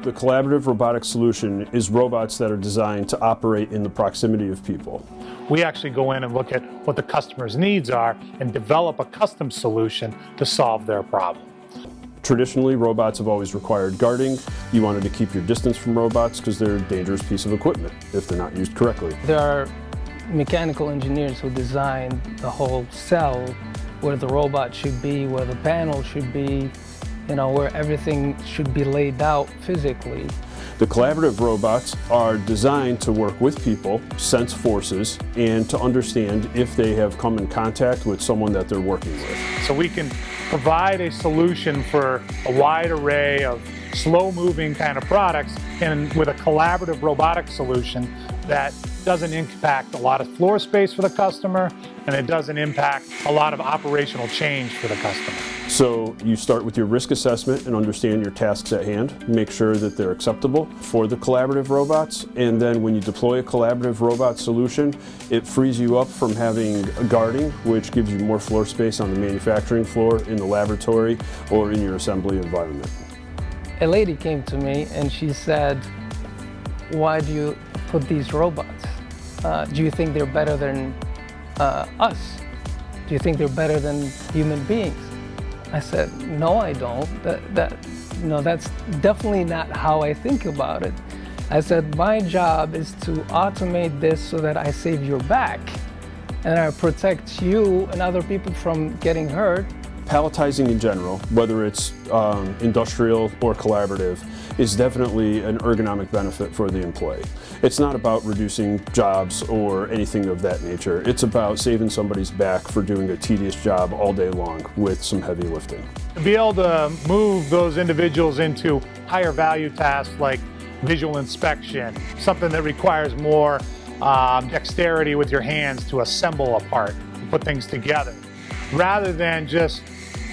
The collaborative robotic solution is robots that are designed to operate in the proximity of people. We actually go in and look at what the customer's needs are and develop a custom solution to solve their problem. Traditionally, robots have always required guarding. You wanted to keep your distance from robots because they're a dangerous piece of equipment if they're not used correctly. There are mechanical engineers who designed the whole cell, where the robot should be, where the panel should be, where everything should be laid out physically. The collaborative robots are designed to work with people, sense forces, and to understand if they have come in contact with someone that they're working with. So we can provide a solution for a wide array of slow-moving kind of products, and with a collaborative robotic solution that doesn't impact a lot of floor space for the customer, and it doesn't impact a lot of operational change for the customer. So you start with your risk assessment and understand your tasks at hand, make sure that they're acceptable for the collaborative robots, and then when you deploy a collaborative robot solution, it frees you up from having guarding, which gives you more floor space on the manufacturing floor, in the laboratory, or in your assembly environment. A lady came to me and she said, "Why do you put these robots? Do you think they're better than us? Do you think they're better than human beings?" I said, "No, I don't. That's definitely not how I think about it." I said, "My job is to automate this so that I save your back and I protect you and other people from getting hurt." Palletizing in general, whether it's industrial or collaborative, is definitely an ergonomic benefit for the employee. It's not about reducing jobs or anything of that nature. It's about saving somebody's back for doing a tedious job all day long with some heavy lifting. To be able to move those individuals into higher value tasks like visual inspection, something that requires more dexterity with your hands to assemble a part and put things together, rather than just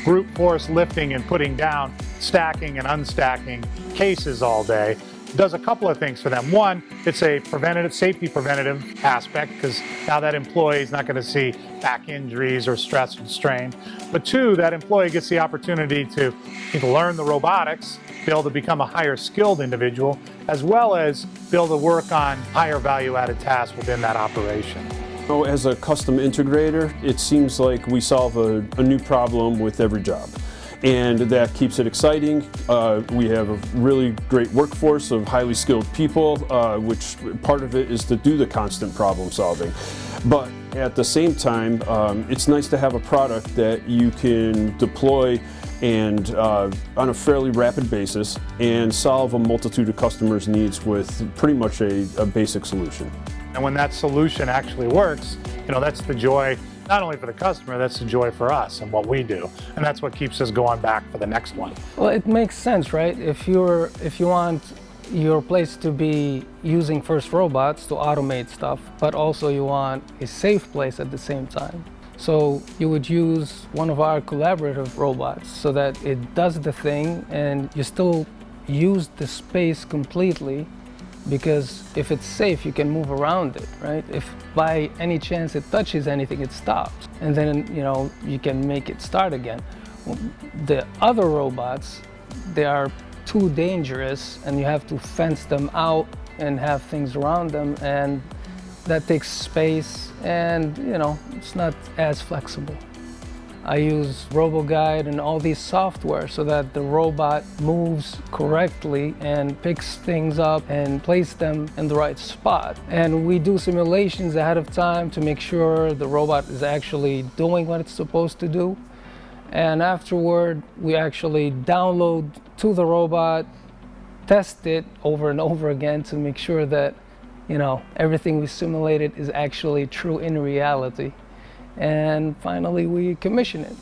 brute force lifting and putting down, stacking and unstacking cases all day, does a couple of things for them. One, it's a safety preventative aspect, because now that employee is not going to see back injuries or stress and strain. But two, that employee gets the opportunity to learn the robotics, be able to become a higher skilled individual, as well as be able to work on higher value added tasks within that operation. So as a custom integrator, it seems like we solve a new problem with every job. And that keeps it exciting. We have a really great workforce of highly skilled people, which part of it is to do the constant problem solving. But at the same time, it's nice to have a product that you can deploy and on a fairly rapid basis and solve a multitude of customers' needs with pretty much a basic solution. And when that solution actually works, that's the joy, not only for the customer, that's the joy for us and what we do. And that's what keeps us going back for the next one. Well, it makes sense, right? If you want your place to be using first robots to automate stuff, but also you want a safe place at the same time. So you would use one of our collaborative robots so that it does the thing and you still use the space completely, because if it's safe, you can move around it, right? If by any chance it touches anything, it stops. And then, you can make it start again. The other robots, they are too dangerous and you have to fence them out and have things around them, and that takes space and, it's not as flexible. I use RoboGuide and all these software so that the robot moves correctly and picks things up and places them in the right spot. And we do simulations ahead of time to make sure the robot is actually doing what it's supposed to do. And afterward, we actually download to the robot, test it over and over again to make sure that, everything we simulated is actually true in reality. And finally, we commission it.